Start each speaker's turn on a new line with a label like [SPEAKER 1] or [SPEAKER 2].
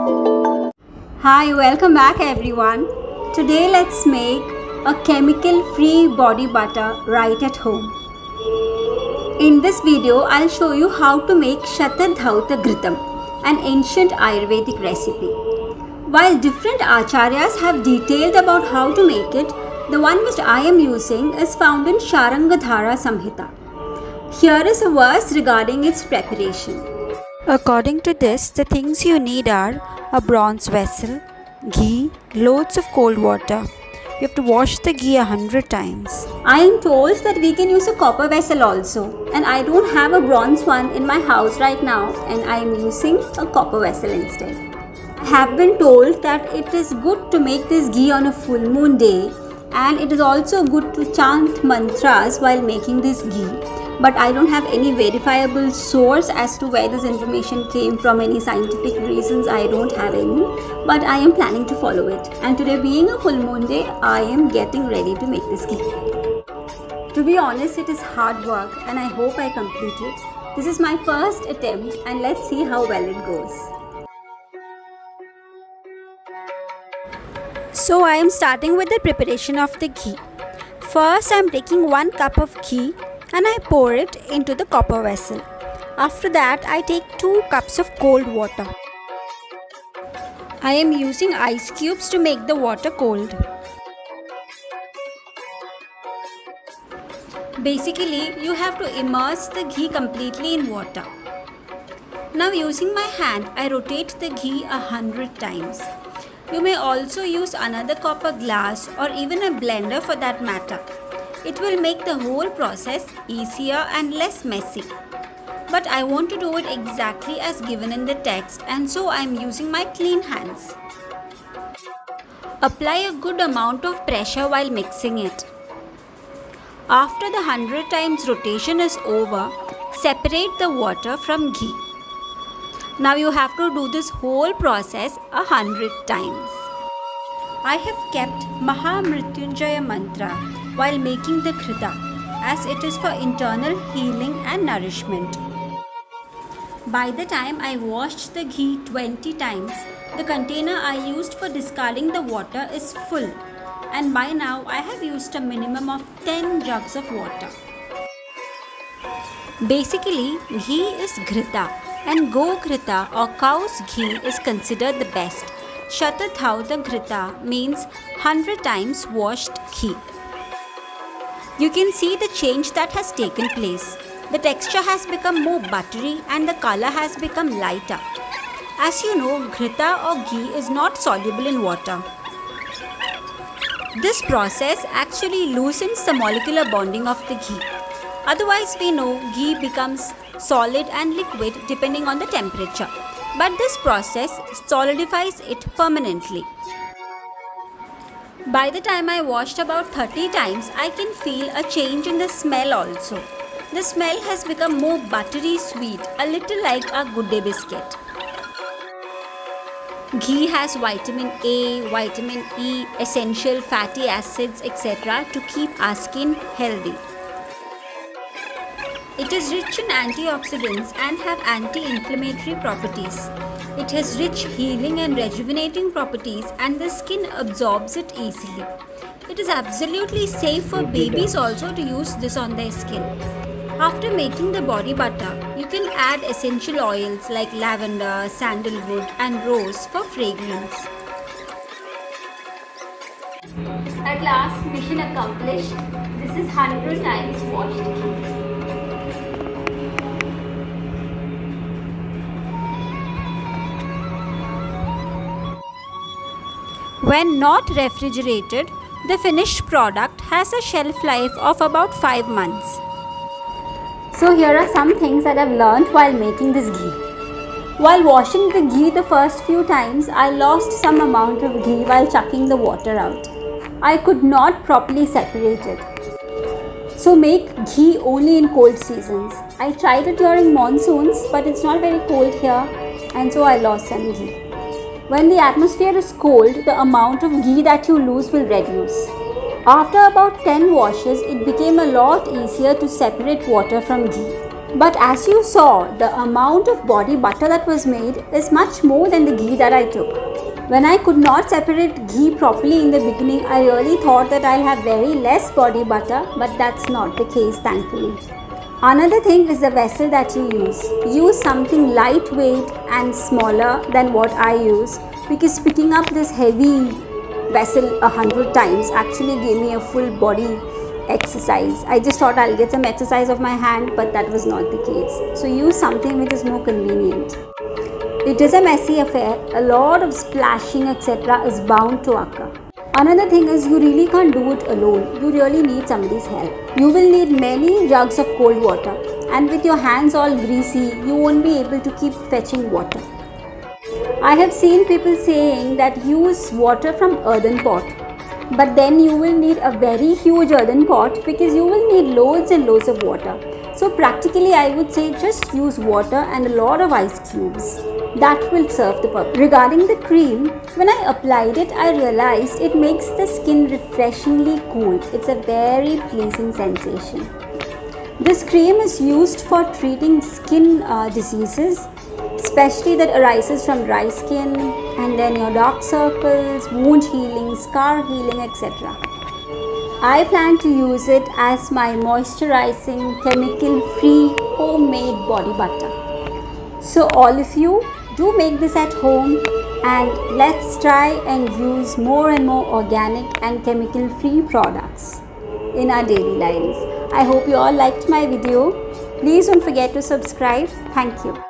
[SPEAKER 1] Hi, welcome back everyone. Today let's make a chemical-free body butter right at home. In this video, I'll show you how to make Shatadhauta Ghritam, an ancient Ayurvedic recipe. While different acharyas have detailed about how to make it, the one which I am using is found in Sharangadhara Samhita. Here is a verse regarding its preparation.
[SPEAKER 2] According to this, the things you need are a bronze vessel, ghee, loads of cold water. You have to wash the ghee 100 times.
[SPEAKER 1] I am told that we can use a copper vessel also, and I don't have a bronze one in my house right now, and I am using a copper vessel instead. I have been told that it is good to make this ghee on a full moon day, and it is also good to chant mantras while making this ghee. But I don't have any verifiable source as to where this information came from. Any scientific reasons, I don't have any, but I am planning to follow it. And today being a full moon day, I am getting ready to make this ghee. To be honest, it is hard work and I hope I complete it. This is my first attempt and let's see how well it goes.
[SPEAKER 2] So I am starting with the preparation of the ghee. First I am taking 1 cup of ghee and I pour it into the copper vessel. After that I take 2 cups of cold water. I am using ice cubes to make the water cold.
[SPEAKER 1] Basically, you have to immerse the ghee completely in water. Now using my hand, I rotate the ghee 100 times. You may also use another copper glass or even a blender for that matter. It will make the whole process easier and less messy. But I want to do it exactly as given in the text, and so I am using my clean hands. Apply a good amount of pressure while mixing it. After the 100 times rotation is over, separate the water from ghee. Now you have to do this whole process 100 times. I have kept Mahamrityunjaya mantra while making the ghrita, as it is for internal healing and nourishment. By the time I washed the ghee 20 times, the container I used for discarding the water is full, and by now I have used a minimum of 10 jugs of water. Basically, ghee is ghrita, and go ghrita or cow's ghee is considered the best. Shatadhauta Ghritam means 100 times washed ghee. You can see the change that has taken place. The texture has become more buttery and the color has become lighter. As you know, ghrita or ghee is not soluble in water. This process actually loosens the molecular bonding of the ghee. Otherwise, we know ghee becomes solid and liquid depending on the temperature. But this process solidifies it permanently. By the time I washed about 30 times, I can feel a change in the smell also. The smell has become more buttery sweet, a little like a Good Day biscuit. Ghee has vitamin A, vitamin E, essential fatty acids, etc. to keep our skin healthy. It is rich in antioxidants and have anti-inflammatory properties. It has rich healing and rejuvenating properties and the skin absorbs it easily. It is absolutely safe for babies also to use this on their skin. After making the body butter, you can add essential oils like lavender, sandalwood and rose for fragrance. At last, mission accomplished. This is 100 times washed ghee.
[SPEAKER 2] When not refrigerated, the finished product has a shelf life of about 5 months.
[SPEAKER 1] So here are some things that I've learned while making this ghee. While washing the ghee the first few times, I lost some amount of ghee while chucking the water out. I could not properly separate it. So make ghee only in cold seasons. I tried it during monsoons, but it's not very cold here, and so I lost some ghee. When the atmosphere is cold, the amount of ghee that you lose will reduce. After about 10 washes, it became a lot easier to separate water from ghee. But as you saw, the amount of body butter that was made is much more than the ghee that I took. When I could not separate ghee properly in the beginning, I really thought that I'll have very less body butter, but that's not the case, thankfully. Another thing is the vessel that you use. Use something lightweight and smaller than what I use, because picking up this heavy vessel 100 times actually gave me a full body exercise. I just thought I'll get some exercise of my hand, but that was not the case. So use something which is more convenient. It is a messy affair. A lot of splashing etc. is bound to occur. Another thing is you really can't do it alone. You really need somebody's help. You will need many jugs of cold water, and with your hands all greasy, you won't be able to keep fetching water. I have seen people saying that use water from earthen pot, but then you will need a very huge earthen pot because you will need loads and loads of water. So practically I would say just use water and a lot of ice cubes. That will serve the purpose. Regarding the cream, when I applied it, I realized it makes the skin refreshingly cool. It's a very pleasing sensation. This cream is used for treating skin diseases, especially that arises from dry skin, and then your dark circles, wound healing, scar healing, etc. I plan to use it as my moisturizing, chemical-free, homemade body butter. So all of you, do make this at home, and let's try and use more and more organic and chemical-free products in our daily lives. I hope you all liked my video. Please don't forget to subscribe. Thank you.